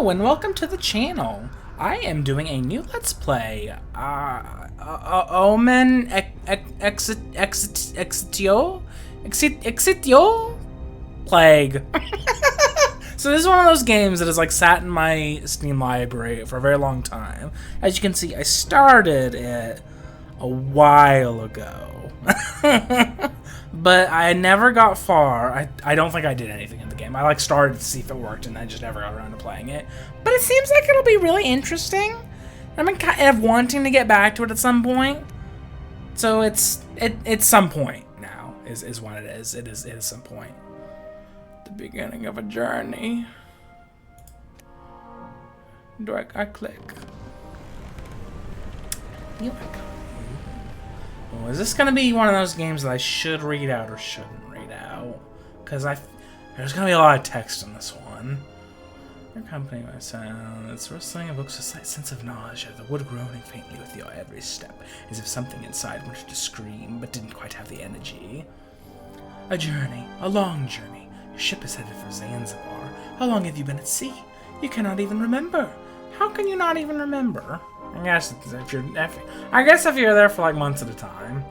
Hello and welcome to the channel. I am doing a new Let's Play. Omen Exitio? Plague. So this is one of those games that has like sat in my Steam library for a very long time. As you can see, I started it a while ago. But I never got far. I don't think I did anything in the game. I like started to see if it worked and I just never got around to playing it. But it seems like it'll be really interesting. I've been kind of wanting to get back to it at some point. So it's some point now is what it is. It is some point. The beginning of a journey. Do I click? You like. Oh, is this gonna be one of those games that I should read out or shouldn't read out? Because there's gonna be a lot of text in this one. Your company by sound. Its rustling evokes a slight sense of nausea, the wood groaning faintly with your every step, as if something inside wanted to scream but didn't quite have the energy. A journey, a long journey. Your ship is headed for Zanzibar. How long have you been at sea? You cannot even remember. How can you not even remember? I guess if you're there for like months at a time.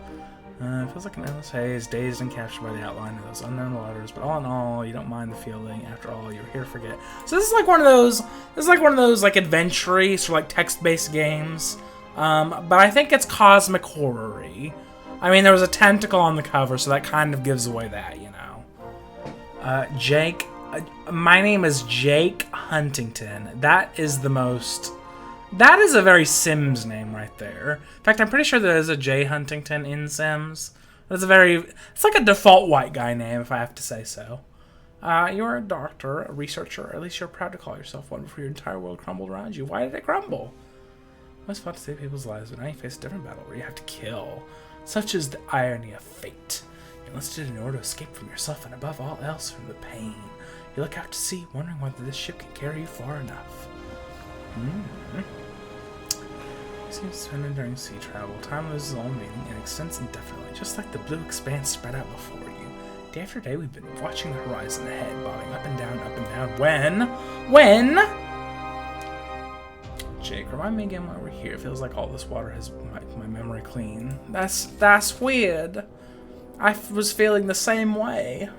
It feels like an endless haze, dazed and captured by the outline of those unknown waters. But all in all, you don't mind the feeling. After all, you're here to forget. So this is like one of those. This is like one of those like adventure-y, sort of like text-based games. But I think it's cosmic horror-y. I mean, there was a tentacle on the cover, so that kind of gives away that, you know. Jake. My name is Jake Huntington. That is the most. That is a very Sims name right there. In fact, I'm pretty sure there is a J Huntington in Sims. It's like a default white guy name, if I have to say so. You're a doctor, a researcher, or at least you're proud to call yourself one before your entire world crumbled around you. Why did it crumble? I was fought to save people's lives, but now you face a different battle where you have to kill. Such is the irony of fate. You're enlisted in order to escape from yourself and above all else from the pain. You look out to sea, wondering whether this ship can carry you far enough. Seems suspended during sea travel. Time loses all meaning and extends indefinitely, just like the blue expanse spread out before you. Day after day, we've been watching the horizon ahead, bobbing up and down, up and down. When? Jake, remind me again why we're here. It feels like all this water has my memory clean. That's weird. I was feeling the same way.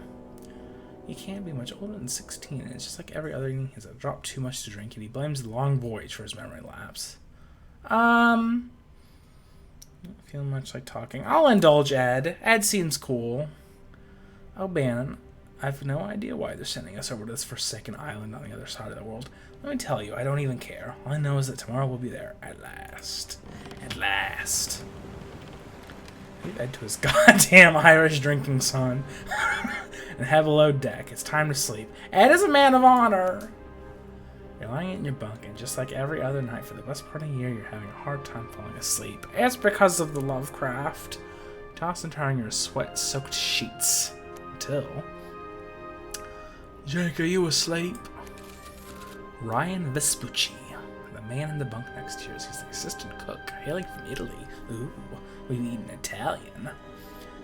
He can't be much older than 16, and it's just like every other evening he has dropped too much to drink, and he blames the long voyage for his memory lapse. I don't feel much like talking. I'll indulge Ed. Ed seems cool. Oh, Bannon, I've no idea why they're sending us over to this forsaken island on the other side of the world. Let me tell you, I don't even care. All I know is that tomorrow we'll be there. At last. At last. Leave Ed to his goddamn Irish drinking son. And have a low deck. It's time to sleep. Ed is a man of honor. You're lying in your bunk, and just like every other night for the best part of the year, you're having a hard time falling asleep. It's because of the Lovecraft. Toss and turn your sweat-soaked sheets. Until... Jake, are you asleep? Ryan Vespucci, the man in the bunk next to yours. He's the assistant cook, hailing from Italy. Ooh, we've eaten Italian.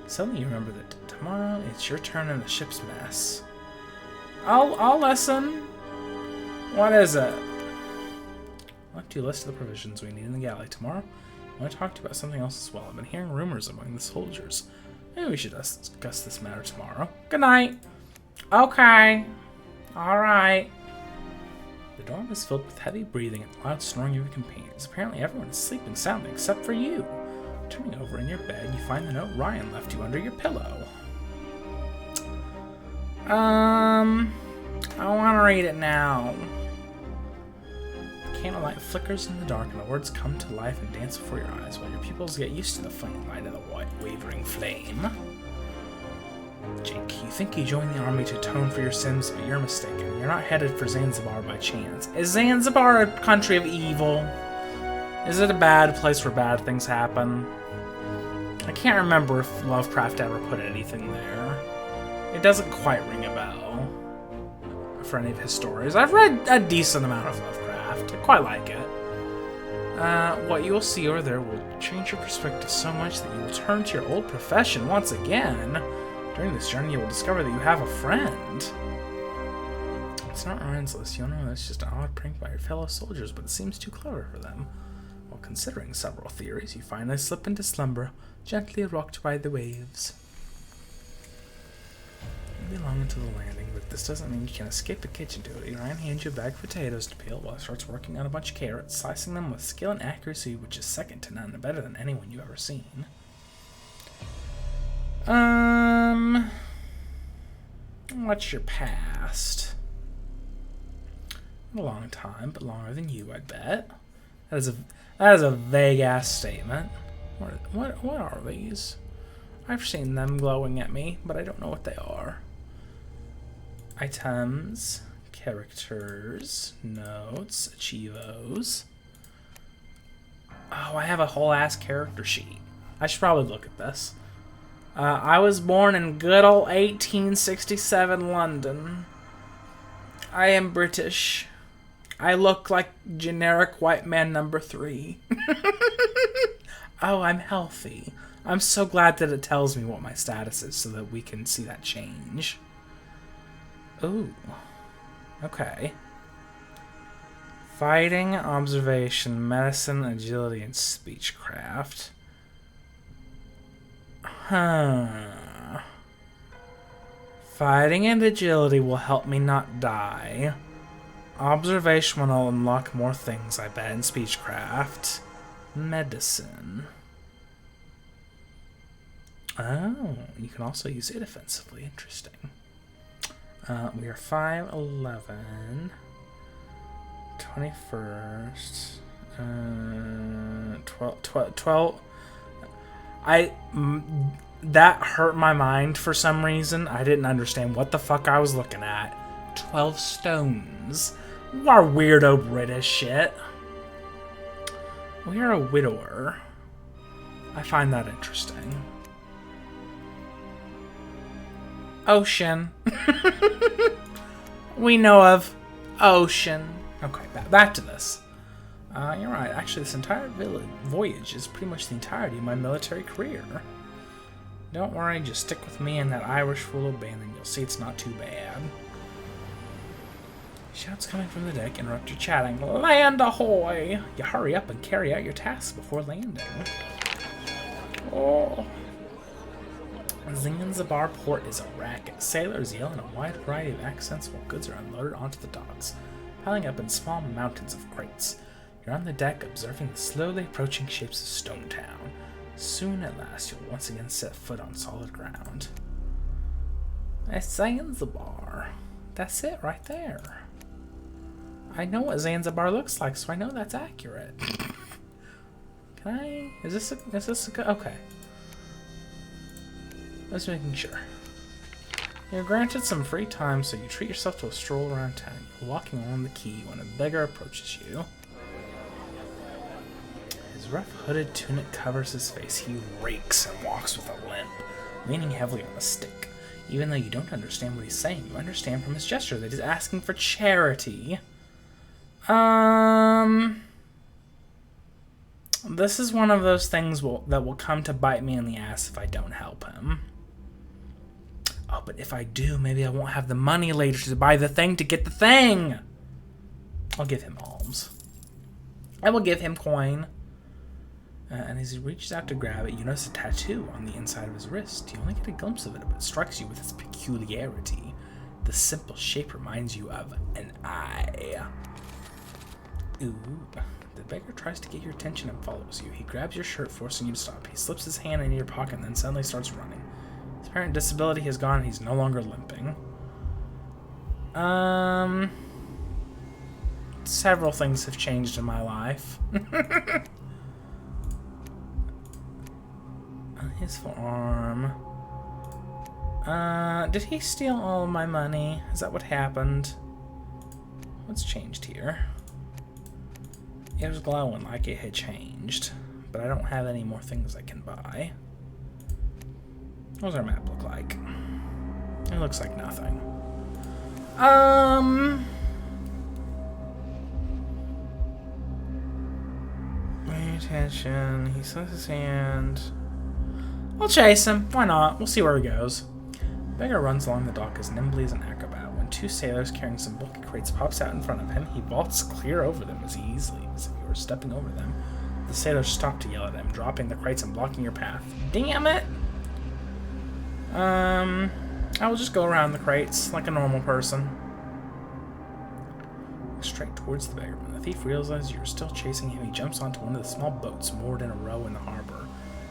Suddenly you remember that tomorrow it's your turn in the ship's mess. I'll listen. What is it? I'd like to list the provisions we need in the galley tomorrow. I want to talk to you about something else as well. I've been hearing rumors among the soldiers. Maybe we should discuss this matter tomorrow. Good night. Okay. Alright. The dorm is filled with heavy breathing and loud snoring of your companions. Apparently everyone is sleeping soundly except for you. Turning over in your bed, you find the note Ryan left you under your pillow. I want to read it now. The candlelight flickers in the dark and the words come to life and dance before your eyes while your pupils get used to the faint light of the white wavering flame. Jake, you think you joined the army to atone for your sins, but you're mistaken. You're not headed for Zanzibar by chance. Is Zanzibar a country of evil? Is it a bad place where bad things happen? I can't remember if Lovecraft ever put anything there. It doesn't quite ring a bell for any of his stories. I've read a decent amount of Lovecraft. I quite like it. What you will see over there will change your perspective so much that you will turn to your old profession once again. During this journey, you will discover that you have a friend. It's not Ryan's list. You know that's just an odd prank by your fellow soldiers, but it seems too clever for them. While considering several theories, you finally slip into slumber, gently rocked by the waves. You'll be long into the landing, but this doesn't mean you can escape the kitchen duty. Ryan hands you a bag of potatoes to peel while he starts working on a bunch of carrots, slicing them with skill and accuracy which is second to none, and better than anyone you've ever seen. What's your past? A long time, but longer than you, I'd bet. That is a vague ass statement. What are these? I've seen them glowing at me, but I don't know what they are. Items, characters, notes, achievos. Oh, I have a whole ass character sheet. I should probably look at this. I was born in good old 1867 London. I am British. I look like generic white man number 3. Oh, I'm healthy. I'm so glad that it tells me what my status is so that we can see that change. Ooh. Okay. Fighting, observation, medicine, agility, and speechcraft. Huh. Fighting and agility will help me not die. Observation will unlock more things, I bet, in speechcraft. Medicine. Oh, you can also use it offensively. Interesting. We are 5'11". 21st. 12. That hurt my mind for some reason. I didn't understand what the fuck I was looking at. 12 stones. Our weirdo British shit. We are a widower. I find that interesting. Ocean. We know of ocean. Okay, back to this. You're right. Actually, this entire voyage is pretty much the entirety of my military career. Don't worry, just stick with me and that Irish fool Oben, and you'll see it's not too bad. Shouts coming from the deck interrupt your chatting. Land ahoy! You hurry up and carry out your tasks before landing. Oh. Zanzibar port is a racket. Sailors yell in a wide variety of accents while goods are unloaded onto the docks, piling up in small mountains of crates. You're on the deck observing the slowly approaching shapes of Stone Town. Soon at last you'll once again set foot on solid ground. It's Zanzibar. That's it right there. I know what Zanzibar looks like, so I know that's accurate. Can I... Is this a... Okay. Just making sure. You're granted some free time, so you treat yourself to a stroll around town. You're walking along the quay when a beggar approaches you. His rough hooded tunic covers his face. He rakes and walks with a limp, leaning heavily on a stick. Even though you don't understand what he's saying, you understand from his gesture that he's asking for charity. This is one of those things that will come to bite me in the ass if I don't help him. Oh, but if I do, maybe I won't have the money later to buy the thing to get the thing. I'll give him alms. I will give him coin. And as he reaches out to grab it, you notice a tattoo on the inside of his wrist. You only get a glimpse of it, but it strikes you with its peculiarity. The simple shape reminds you of an eye. Ooh. The beggar tries to get your attention and follows you. He grabs your shirt, forcing you to stop. He slips his hand into your pocket and then suddenly starts running. His apparent disability has gone and he's no longer limping. Several things have changed in my life. On his forearm. Did he steal all of my money? Is that what happened? What's changed here? It was glowing like it had changed, but I don't have any more things I can buy. What does our map look like? It looks like nothing. Pay attention. He slips his hand. I'll chase him. Why not? We'll see where he goes. Beggar runs along the dock as nimbly as an acrobat. When two sailors carrying some bulky crates pops out in front of him. He vaults clear over them as easily as if he were stepping over them. The sailors stop to yell at him, dropping the crates and blocking your path. Damn it! I will just go around the crates like a normal person. Straight towards the beggar. When the thief realizes you're still chasing him, he jumps onto one of the small boats moored in a row in the harbor.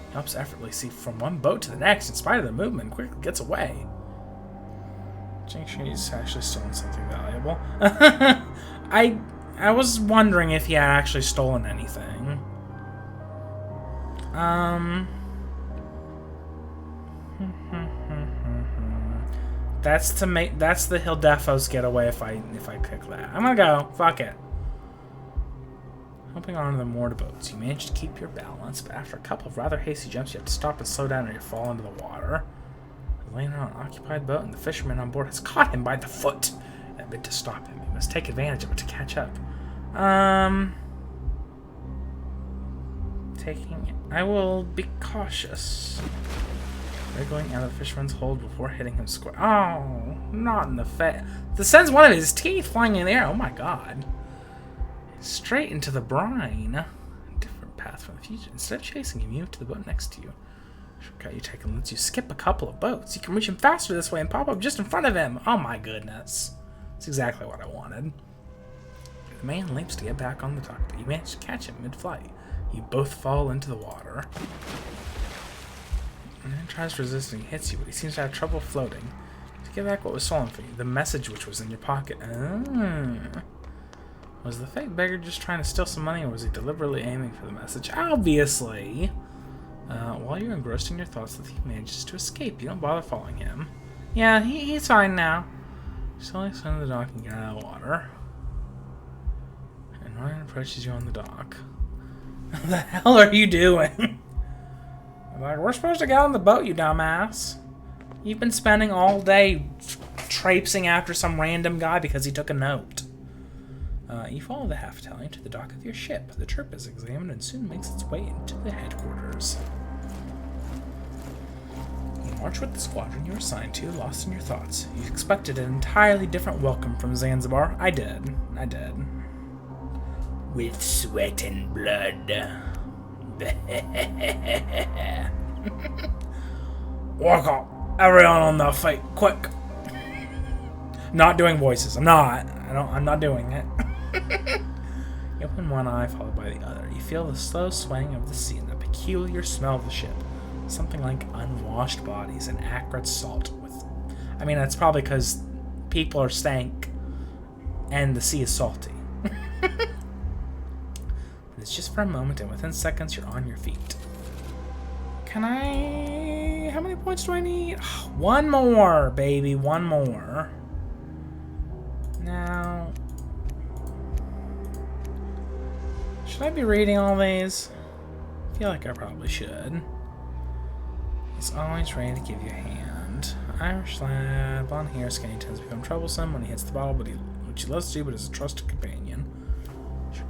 He hops effortlessly from one boat to the next in spite of the movement and quickly gets away. He's actually stolen something valuable. I was wondering if he had actually stolen anything. That's the Hildefos getaway if I pick that. I'm gonna go. Fuck it. Hopping onto the moored boats, you manage to keep your balance, but after a couple of rather hasty jumps, you have to stop and slow down or you fall into the water. He's laying on an occupied boat, and the fisherman on board has caught him by the foot. In a bid to stop him, he must take advantage of it to catch up. I will be cautious. Wriggling out of the fisherman's hold before hitting him square. Oh, not in the face. This sends one of his teeth flying in the air. Oh my god. Straight into the brine. Different path from the future. Instead of chasing him, you move to the boat next to you. Shortcut you take lets you skip a couple of boats. You can reach him faster this way and pop up just in front of him. Oh my goodness. That's exactly what I wanted. The man leaps to get back on the dock, but you manage to catch him mid-flight. You both fall into the water. And then tries resisting, hits you, but he seems to have trouble floating. To get back what was stolen from you, the message which was in your pocket. Was the fake beggar just trying to steal some money, or was he deliberately aiming for the message? Obviously! While you're engrossed in your thoughts, the thief manages to escape. You don't bother following him. Yeah, he's fine now. Slowly swim to the dock and get out of the water. And Ryan approaches you on the dock. What the hell are you doing? I'm like, we're supposed to get on the boat, you dumbass. You've been spending all day traipsing after some random guy because he took a note. You follow the half-Italian to the dock of your ship. The trip is examined and soon makes its way into the headquarters. You march with the squadron you were assigned to, lost in your thoughts. You expected an entirely different welcome from Zanzibar. I did. With sweat and blood. Walk up. Everyone on the fight, quick. Not doing voices. I'm not doing it. You open one eye followed by the other. You feel the slow swaying of the sea and the peculiar smell of the ship. Something like unwashed bodies and acrid salt. I mean, that's probably because people are stank and the sea is salty. But it's just for a moment, and within seconds you're on your feet. How many points do I need? One more, baby, one more. Now, should I be reading all these? I feel like I probably should. He's always ready to give you a hand. Irish lad, blonde hair, skinny, tends to become troublesome when he hits the bottle, which he loves to do, but is a trusted companion.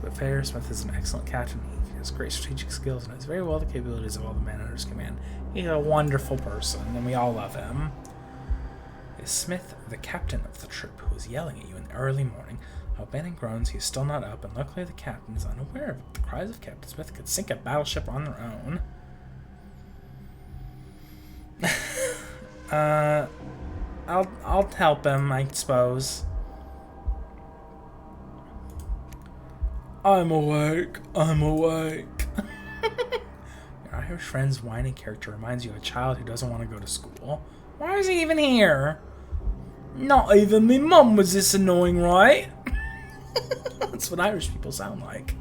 But Fair Smith is an excellent captain. He has great strategic skills and has very well the capabilities of all the men under his command. He's a wonderful person, and we all love him. Is Smith the captain of the troop who is yelling at you in the early morning? While Ben groans, he is still not up, and luckily the captain is unaware of it. The cries of Captain Smith could sink a battleship on their own. I'll help him, I suppose. I'm awake. Your Irish friend's whiny character reminds you of a child who doesn't want to go to school. Why is he even here? Not even me mum was this annoying, right? That's what Irish people sound like.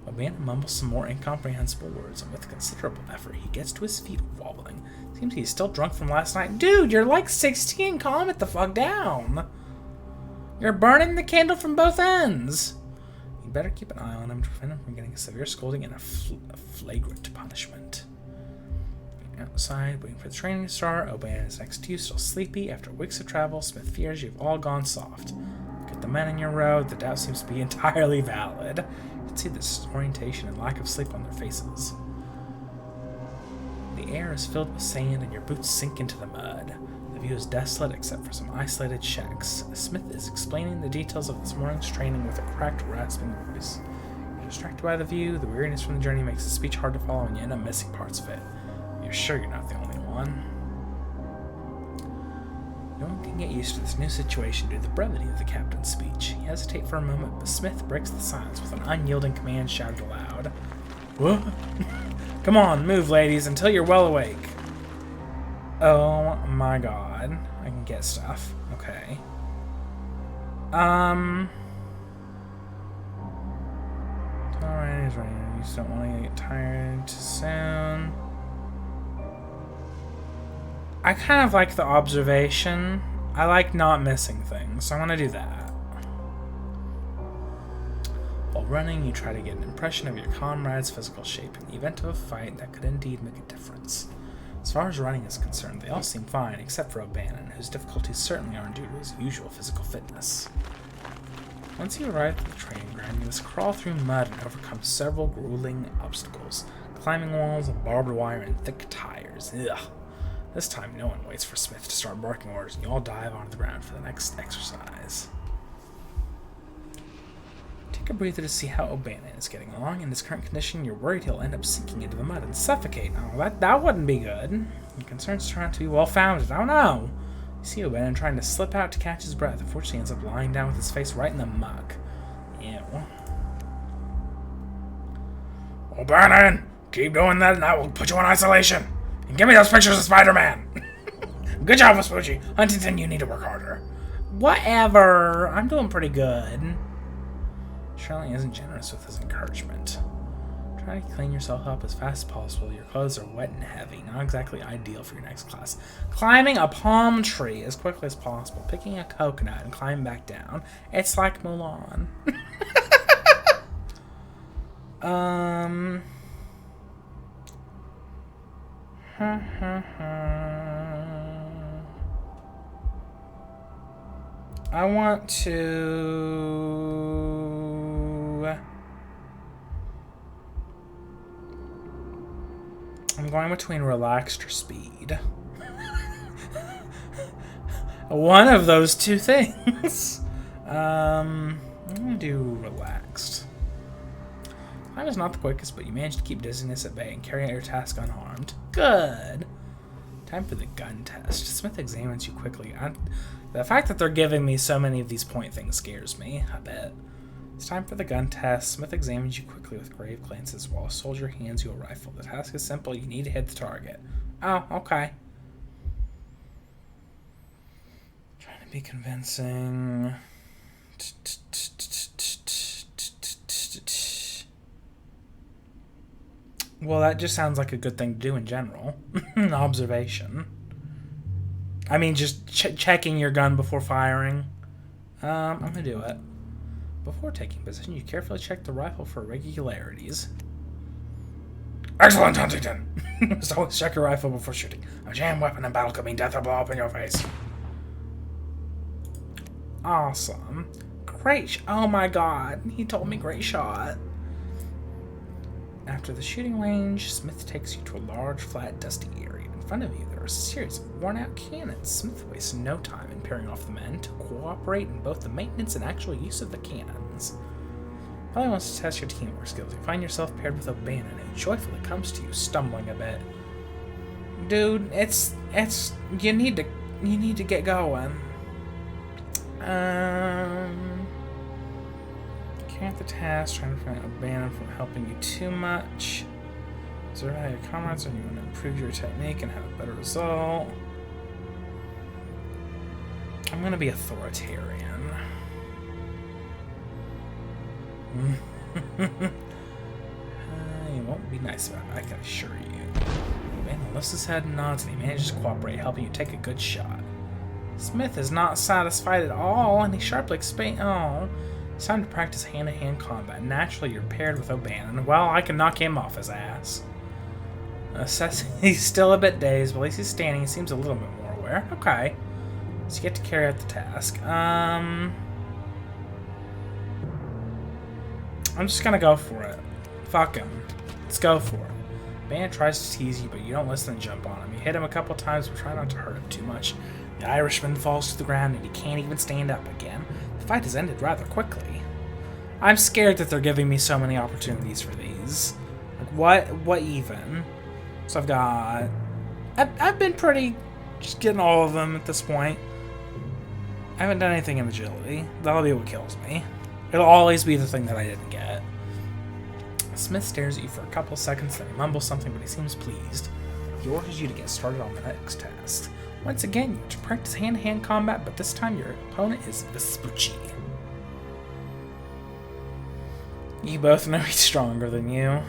O'Bannon mumbles some more incomprehensible words, and with considerable effort, he gets to his feet wobbling. Seems he's still drunk from last night. Dude, you're like 16. Calm it the fuck down. You're burning the candle from both ends. You better keep an eye on him to prevent him from getting a severe scolding and a flagrant punishment. Outside, waiting for the training to start. O'Bannon is next to you, still sleepy. After weeks of travel, Smith fears you've all gone soft. Look at the men in your row. The doubt seems to be entirely valid. You can see the disorientation and lack of sleep on their faces. The air is filled with sand, and your boots sink into the mud. The view is desolate except for some isolated shacks. Smith is explaining the details of this morning's training with a cracked, rasping voice. You're distracted by the view, the weariness from the journey makes the speech hard to follow, and you end up missing parts of it. You're sure you're not the only one. No one can get used to this new situation due to the brevity of the captain's speech. You hesitate for a moment, but Smith breaks the silence with an unyielding command shouted aloud. What? Come on, move, ladies, until you're well awake. Oh my god. I can get stuff. Okay. Alright, he's ready. You just don't want to get tired too soon. I kind of like the observation. I like not missing things, so I'm going to do that. While running, you try to get an impression of your comrade's physical shape in the event of a fight that could indeed make a difference. As far as running is concerned, they all seem fine, except for O'Bannon, whose difficulties certainly aren't due to his usual physical fitness. Once you arrive at the training ground, you must crawl through mud and overcome several grueling obstacles, climbing walls and barbed wire and thick tires. Ugh. This time, no one waits for Smith to start barking orders, and you all dive onto the ground for the next exercise. Take a breather to see how O'Bannon is getting along. In his current condition, you're worried he'll end up sinking into the mud and suffocate. Oh, that wouldn't be good. Your concerns turn out to be well-founded. Oh no! You see O'Bannon trying to slip out to catch his breath. Unfortunately, he ends up lying down with his face right in the muck. Ew. O'Bannon! Keep doing that and I will put you in isolation! And give me those pictures of Spider-Man! Good job, Vespucci. Huntington, you need to work harder. Whatever. I'm doing pretty good. Shirley isn't generous with his encouragement. Try to clean yourself up as fast as possible. Your clothes are wet and heavy. Not exactly ideal for your next class. Climbing a palm tree as quickly as possible. Picking a coconut and climbing back down. It's like Mulan. I want to... I'm going between relaxed or speed. One of those two things. I'm going to do relaxed. Climb is not the quickest, but you manage to keep dizziness at bay and carry out your task unharmed. Good. Time for the gun test. Smith examines you quickly. The fact that they're giving me so many of these point things scares me, I bet. It's time for the gun test. Smith examines you quickly with grave glances while a soldier hands you a rifle. The task is simple. You need to hit the target. Oh, okay. Trying to be convincing. Well, that just sounds like a good thing to do in general. An observation. I mean, just checking your gun before firing. I'm going to do it. Before taking position, you carefully check the rifle for irregularities. Excellent, Huntington! You must always check your rifle before shooting. A jammed weapon in battle could mean death or blow up in your face. Awesome. Great. Oh my god. He told me great shot. After the shooting range, Smith takes you to a large, flat, dusty area. In front of you, there are a series of worn-out cannons. Smith wastes no time in pairing off the men to cooperate in both the maintenance and actual use of the cannons. Probably wants to test your teamwork skills. You find yourself paired with O'Bannon, who joyfully comes to you, stumbling a bit. Dude, you need to get going. Can't the task, trying to prevent O'Bannon from helping you too much. Observe how your comrades are you want to improve your technique and have a better result. I'm going to be authoritarian. You won't be nice about it, I can assure you. O'Bannon lifts his head and nods, and he manages to cooperate, helping you take a good shot. Smith is not satisfied at all, and he sharply explains, oh, it's time to practice hand-to-hand combat. Naturally, you're paired with O'Bannon. Well, I can knock him off his ass. He's still a bit dazed, but at least he's standing. He seems a little bit more aware. Okay. So you get to carry out the task. I'm just gonna go for it. Fuck him. Let's go for it. O'Bannon tries to tease you, but you don't listen and jump on him. You hit him a couple times, but try not to hurt him too much. The Irishman falls to the ground and he can't even stand up again. The fight has ended rather quickly. I'm scared that they're giving me so many opportunities for these. Like, what even? So I've got... I've been pretty... just getting all of them at this point. I haven't done anything in agility. That'll be what kills me. It'll always be the thing that I didn't get. Smith stares at you for a couple seconds, then he mumbles something, but he seems pleased. He orders you to get started on the next test. Once again, you have to practice hand-to-hand combat, but this time your opponent is Vespucci. You both know he's stronger than you.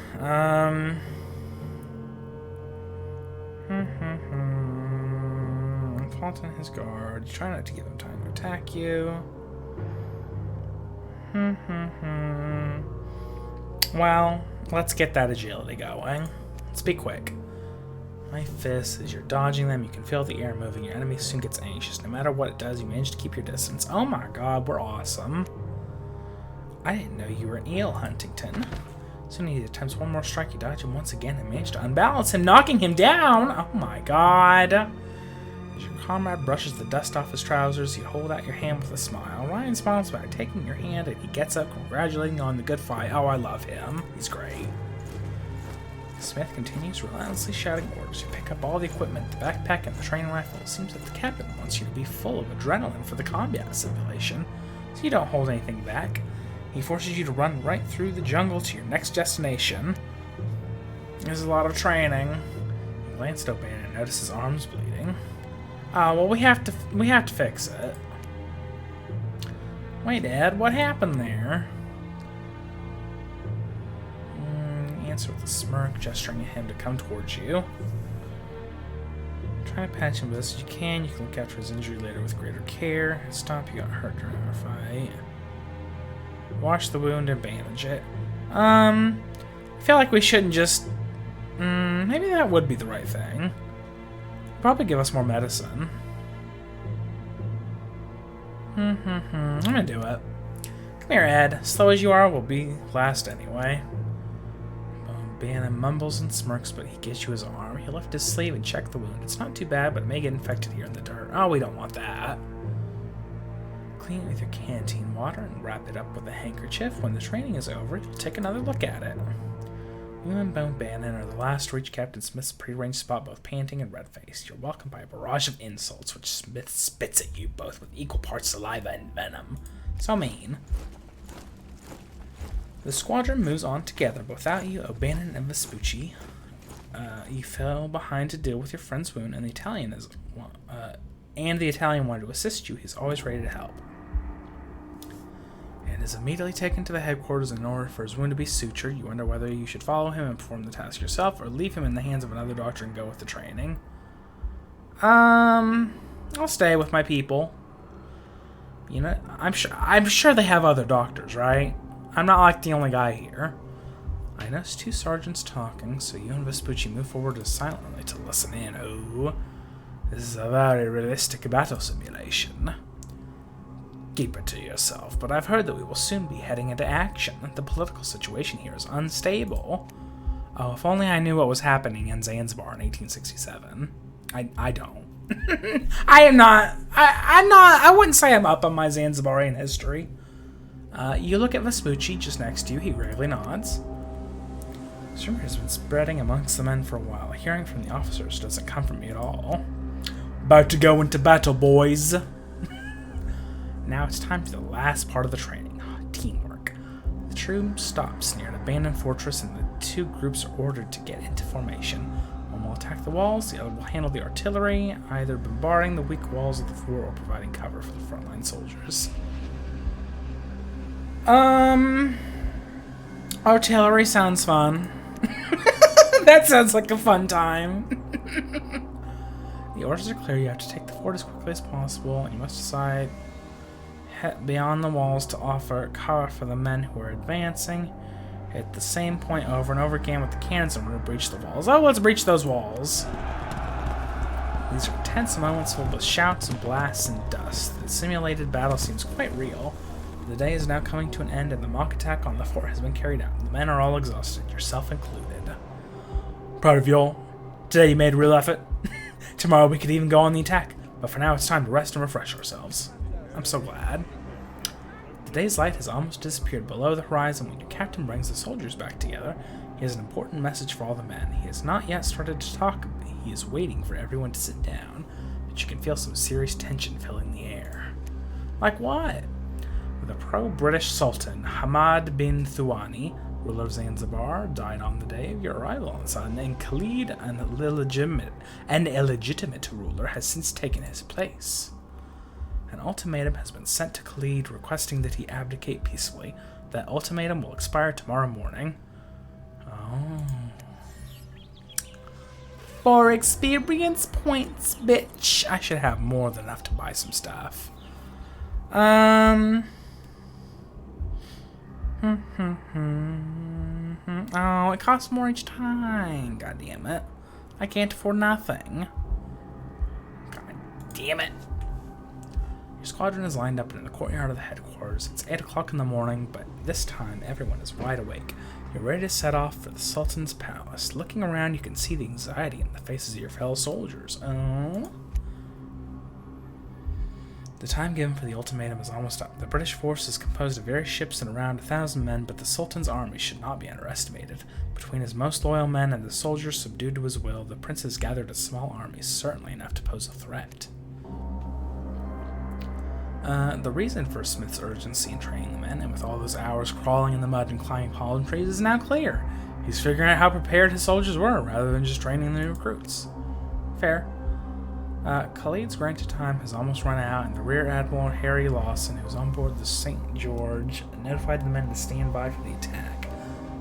Fault in his guard. Try not to give him time to attack you. Well, let's get that agility going. Let's be quick. My fist, as you're dodging them, you can feel the air moving. Your enemy soon gets anxious. No matter what it does, you manage to keep your distance. Oh my god, we're awesome. I didn't know you were an eel, Huntington. Soon he attempts one more strike. You dodge him once again and manage to unbalance him, knocking him down. Oh my god. As your comrade brushes the dust off his trousers, you hold out your hand with a smile. Ryan smiles by taking your hand and he gets up, congratulating you on the good fight. Oh, I love him. He's great. Smith continues relentlessly shouting orders. You pick up all the equipment, the backpack, and the training rifle. It seems that the captain wants you to be full of adrenaline for the combat simulation, so you don't hold anything back. He forces you to run right through the jungle to your next destination. There's a lot of training. You glance at O'Bannon and notice his arm's bleeding. Well, we have to fix it. Wait, Ed, what happened there? Answer with a smirk, gesturing at him to come towards you. Try to patch him best as you can. You can look after his injury later with greater care. Stop, you got hurt during our fight. Wash the wound and bandage it. I feel like we shouldn't just... maybe that would be the right thing. Probably give us more medicine. I'm gonna do it. Come here, Ed. Slow as you are, we'll be last anyway. Bannon mumbles and smirks, but he gives you his arm. He'll lift his sleeve and check the wound. It's not too bad, but it may get infected here in the dirt. Oh, we don't want that. Clean it with your canteen water and wrap it up with a handkerchief. When the training is over, you'll take another look at it. You and Bone Bannon are the last to reach Captain Smith's prearranged spot, both panting and red-faced. You're welcomed by a barrage of insults, which Smith spits at you, both with equal parts saliva and venom. So mean. The squadron moves on together, but without you, O'Bannon and Vespucci. You fell behind to deal with your friend's wound, and the Italian wanted to assist you. He's always ready to help. And is immediately taken to the headquarters in order for his wound to be sutured. You wonder whether you should follow him and perform the task yourself, or leave him in the hands of another doctor and go with the training. I'll stay with my people. You know, I'm sure they have other doctors, right? I'm not like the only guy here. I noticed two sergeants talking, so you and Vespucci move forward silently to listen in. Oh, this is a very realistic battle simulation. Keep it to yourself, but I've heard that we will soon be heading into action. The political situation here is unstable. Oh, if only I knew what was happening in Zanzibar in 1867. I don't. I wouldn't say I'm up on my Zanzibarian history. You look at Vespucci just next to you. He gravely nods. This rumor has been spreading amongst the men for a while. Hearing from the officers doesn't comfort me at all. About to go into battle, boys. Now it's time for the last part of the training. Teamwork. The troop stops near an abandoned fortress and the two groups are ordered to get into formation. One will attack the walls, the other will handle the artillery, either bombarding the weak walls of the fort or providing cover for the frontline soldiers. Artillery sounds fun. That sounds like a fun time. The orders are clear. You have to take the fort as quickly as possible. You must decide beyond the walls to offer cover for the men who are advancing. Hit the same point over and over again with the cannons in order to breach the walls. Oh, let's breach those walls. These are tense moments filled with shouts and blasts and dust. The simulated battle seems quite real. The day is now coming to an end and the mock attack on the fort has been carried out. The men are all exhausted, yourself included. Proud of you all. Today you made a real effort. Tomorrow we could even go on the attack. But for now, it's time to rest and refresh ourselves. I'm so glad. The day's light has almost disappeared below the horizon when your captain brings the soldiers back together. He has an important message for all the men. He has not yet started to talk. He is waiting for everyone to sit down, but you can feel some serious tension filling the air. Like what? The pro-British Sultan, Hamad bin Thuani, ruler of Zanzibar, died on the day of your arrival on the island, and Khalid, an illegitimate ruler, has since taken his place. An ultimatum has been sent to Khalid requesting that he abdicate peacefully. That ultimatum will expire tomorrow morning. Oh. For experience points, bitch. I should have more than enough to buy some stuff. Oh, it costs more each time. God damn it. I can't afford nothing. God damn it. Your squadron is lined up in the courtyard of the headquarters. It's 8 o'clock in the morning, but this time everyone is wide awake. You're ready to set off for the Sultan's palace. Looking around, you can see the anxiety in the faces of your fellow soldiers. Oh. The time given for the ultimatum is almost up. The British force is composed of various ships and around 1,000 men, but the Sultan's army should not be underestimated. Between his most loyal men and the soldiers subdued to his will, the prince has gathered a small army, certainly enough to pose a threat. The reason for Smith's urgency in training the men, and with all those hours crawling in the mud and climbing palm trees, is now clear. He's figuring out how prepared his soldiers were, rather than just training the new recruits. Fair. Khalid's granted time has almost run out, and the Rear Admiral Harry Lawson, who was on board the St. George, notified the men to stand by for the attack.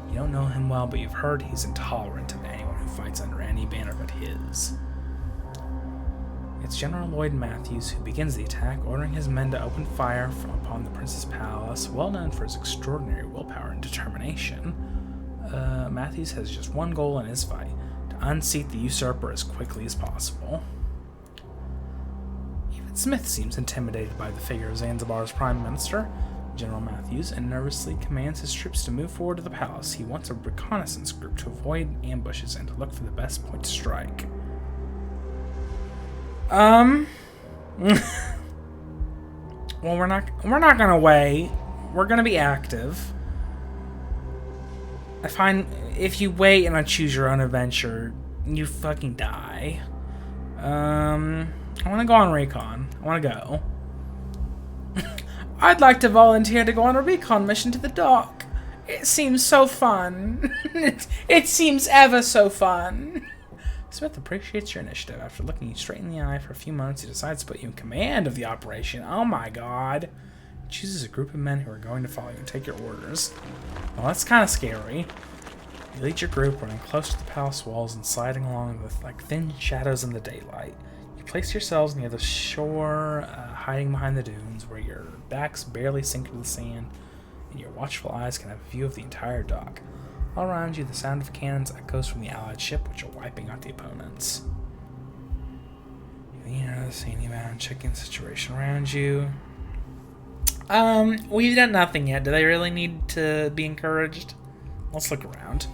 You don't know him well, but you've heard he's intolerant of anyone who fights under any banner but his. It's General Lloyd Matthews who begins the attack, ordering his men to open fire upon the Prince's palace, well known for his extraordinary willpower and determination. Matthews has just one goal in his fight, to unseat the usurper as quickly as possible. Even Smith seems intimidated by the figure of Zanzibar's Prime Minister, General Matthews, and nervously commands his troops to move forward to the palace. He wants a reconnaissance group to avoid ambushes and to look for the best point to strike. Well, we're not gonna wait. We're gonna be active. I find if you wait and I choose your own adventure, you fucking die. I wanna go on recon. I wanna go. I'd like to volunteer to go on a recon mission to the dock. It seems so fun. It seems ever so fun. Smith appreciates your initiative. After looking you straight in the eye for a few moments, he decides to put you in command of the operation. Oh my god. He chooses a group of men who are going to follow you and take your orders. Well, that's kind of scary. You lead your group, running close to the palace walls and sliding along with like thin shadows in the daylight. You place yourselves near the shore, hiding behind the dunes, where your backs barely sink into the sand, and your watchful eyes can have a view of the entire dock. All around you, the sound of cannons echoes from the allied ship, which are wiping out the opponents. You lean out of the scene around, checking the situation around you. We've done nothing yet. Do they really need to be encouraged? Let's look around.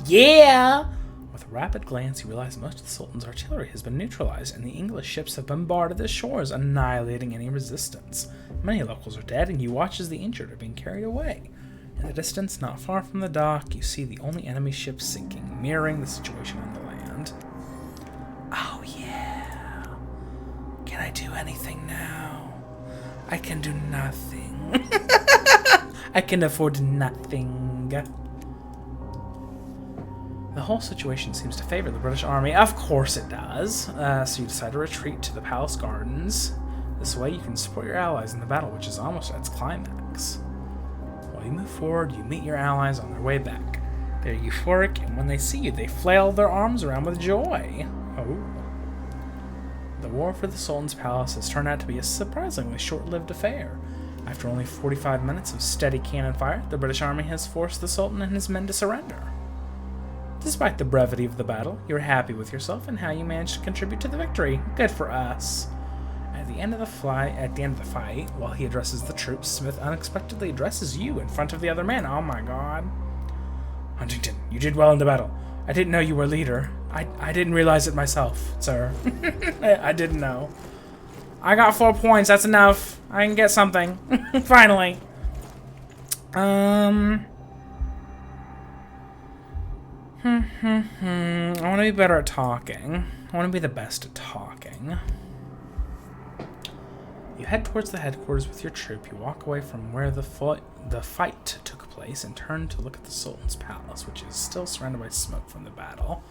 Yeah! With a rapid glance, you realize most of the Sultan's artillery has been neutralized, and the English ships have bombarded the shores, annihilating any resistance. Many locals are dead, and you watch as the injured are being carried away. In the distance, not far from the dock, you see the only enemy ship sinking, mirroring the situation on the land. Oh yeah. Can I do anything now? I can do nothing. I can afford nothing. The whole situation seems to favor the British Army. Of course it does. So you decide to retreat to the palace gardens. This way you can support your allies in the battle, which is almost at its climax. While you move forward, you meet your allies on their way back. They're euphoric, and when they see you, they flail their arms around with joy. Oh. The war for the Sultan's palace has turned out to be a surprisingly short-lived affair. After only 45 minutes of steady cannon fire, the British army has forced the Sultan and his men to surrender. Despite the brevity of the battle, you're happy with yourself and how you managed to contribute to the victory. Good for us. At the end of the fight, while he addresses the troops, Smith unexpectedly addresses you in front of the other men. Oh my god. Huntington, you did well in the battle. I didn't know you were leader. I didn't realize it myself, sir. I didn't know. I got 4 points. That's enough. I can get something. Finally. I want to be better at talking. I want to be the best at talking. You head towards the headquarters with your troop. You walk away from where the fight took place and turn to look at the Sultan's palace, which is still surrounded by smoke from the battle.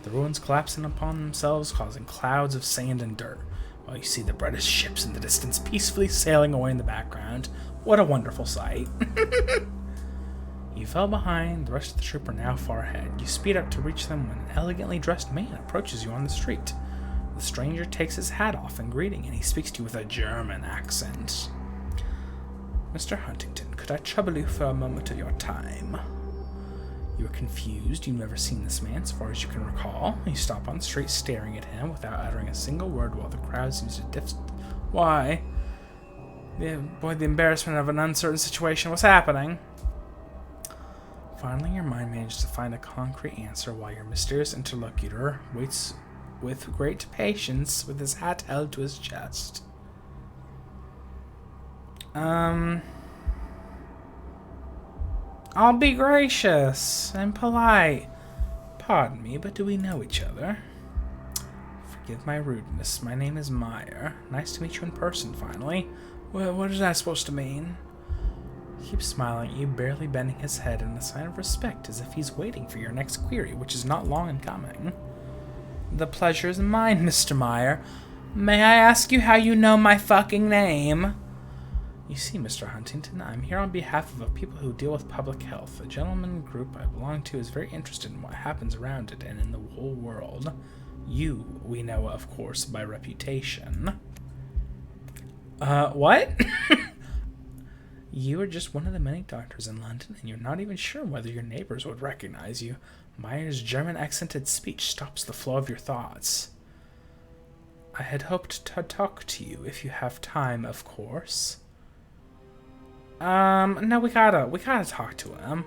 The ruins collapsing upon themselves, causing clouds of sand and dirt, while you see the British ships in the distance peacefully sailing away in the background. What a wonderful sight. You fell behind. The rest of the troop are now far ahead. You speed up to reach them when an elegantly dressed man approaches you on the street. The stranger takes his hat off in greeting, and he speaks to you with a German accent. Mr. Huntington, could I trouble you for a moment of your time? You are confused. You've never seen this man, as far as you can recall. You stop on the street staring at him without uttering a single word while the crowd seems to Why? Boy, the embarrassment of an uncertain situation. What's happening? Finally, your mind manages to find a concrete answer while your mysterious interlocutor waits with great patience with his hat held to his chest. I'll be gracious and polite. Pardon me, but do we know each other? Forgive my rudeness. My name is Meyer. Nice to meet you in person, finally. What is that supposed to mean? He keeps smiling at you, barely bending his head in a sign of respect, as if he's waiting for your next query, which is not long in coming. The pleasure is mine, Mr. Meyer. May I ask you how you know my fucking name? You see, Mr. Huntington, I'm here on behalf of people who deal with public health. The gentleman group I belong to is very interested in what happens around it and in the whole world. You, we know, of course, by reputation. What? You are just one of the many doctors in London, and you're not even sure whether your neighbors would recognize you. Meyer's German-accented speech stops the flow of your thoughts. I had hoped to talk to you if you have time, of course. No, we gotta talk to him.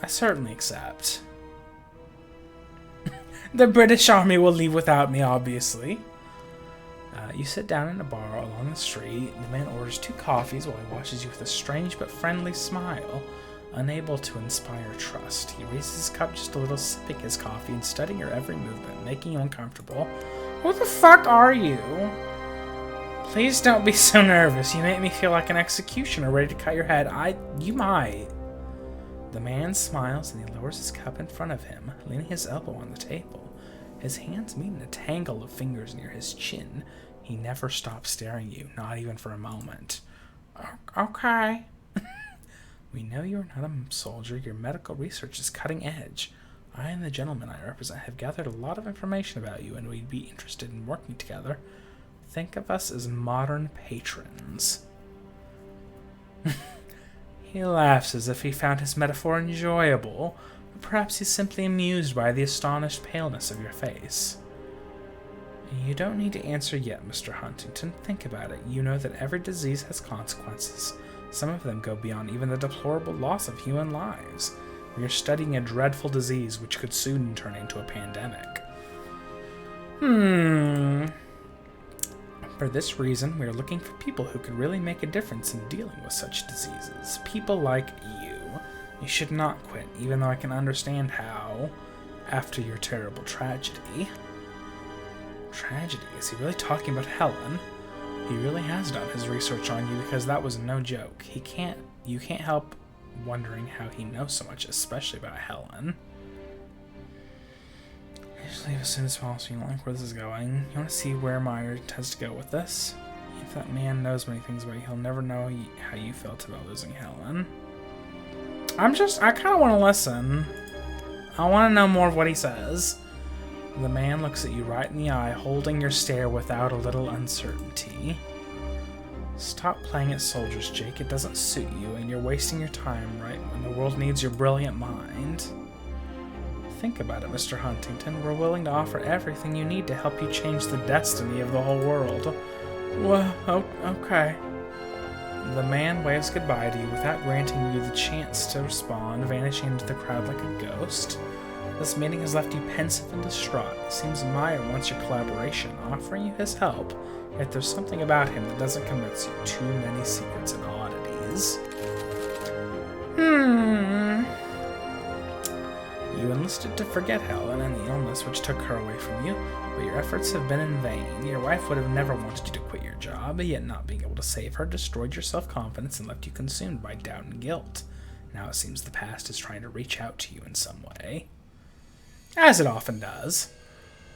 I certainly accept. The British Army will leave without me, obviously. You sit down in a bar along the street. The man orders 2 coffees while he watches you with a strange but friendly smile, unable to inspire trust. He raises his cup just a little, sipping his coffee and studying your every movement, making you uncomfortable. Who the fuck are you? Please don't be so nervous. You make me feel like an executioner ready to cut your head. You might. The man smiles and he lowers his cup in front of him, leaning his elbow on the table. His hands meet in a tangle of fingers near his chin. He never stops staring at you, not even for a moment. Okay. We know you are not a soldier. Your medical research is cutting edge. I and the gentleman I represent have gathered a lot of information about you, and we'd be interested in working together. Think of us as modern patrons. He laughs as if he found his metaphor enjoyable, but perhaps he's simply amused by the astonished paleness of your face. You don't need to answer yet, Mr. Huntington. Think about it. You know that every disease has consequences. Some of them go beyond even the deplorable loss of human lives. We are studying a dreadful disease which could soon turn into a pandemic. For this reason, we are looking for people who could really make a difference in dealing with such diseases. People like you. You should not quit, even though I can understand how, after your terrible tragedy. Tragedy? Is he really talking about Helen? He really has done his research on you, because that was no joke. You can't help wondering how he knows so much, especially about Helen. Just leave as soon as possible. You don't like where this is going. You want to see where Meyer has to go with this? If that man knows many things about you, he'll never know how you felt about losing Helen. I kind of want to listen. I want to know more of what he says. The man looks at you right in the eye, holding your stare without a little uncertainty. Stop playing at soldiers, Jake. It doesn't suit you, and you're wasting your time right when the world needs your brilliant mind. Think about it, Mr. Huntington. We're willing to offer everything you need to help you change the destiny of the whole world. Well, okay. The man waves goodbye to you without granting you the chance to respond, vanishing into the crowd like a ghost. This meeting has left you pensive and distraught. It seems Meyer wants your collaboration, offering you his help, yet there's something about him that doesn't convince you. Too many secrets and oddities. You enlisted to forget Helen and the illness which took her away from you, but your efforts have been in vain. Your wife would have never wanted you to quit your job, yet not being able to save her destroyed your self-confidence and left you consumed by doubt and guilt. Now it seems the past is trying to reach out to you in some way. As it often does.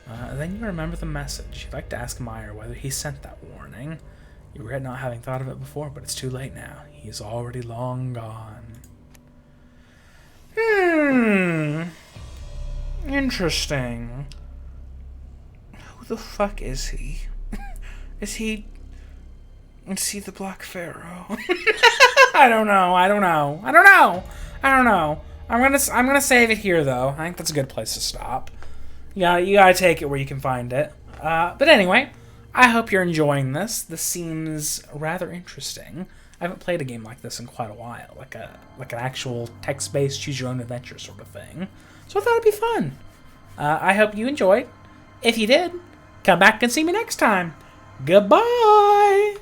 Then you remember the message. You'd like to ask Meyer whether he sent that warning. You regret not having thought of it before, but it's too late now. He is already long gone. Interesting. Who the fuck is he? Is he the Black Pharaoh? I don't know. I'm gonna save it here though. I think that's a good place to stop. Yeah, you gotta take it where you can find it. But anyway, I hope you're enjoying this. This seems rather interesting. I haven't played a game like this in quite a while, like an actual text-based choose-your-own-adventure sort of thing. So I thought it'd be fun. I hope you enjoyed. If you did, come back and see me next time. Goodbye!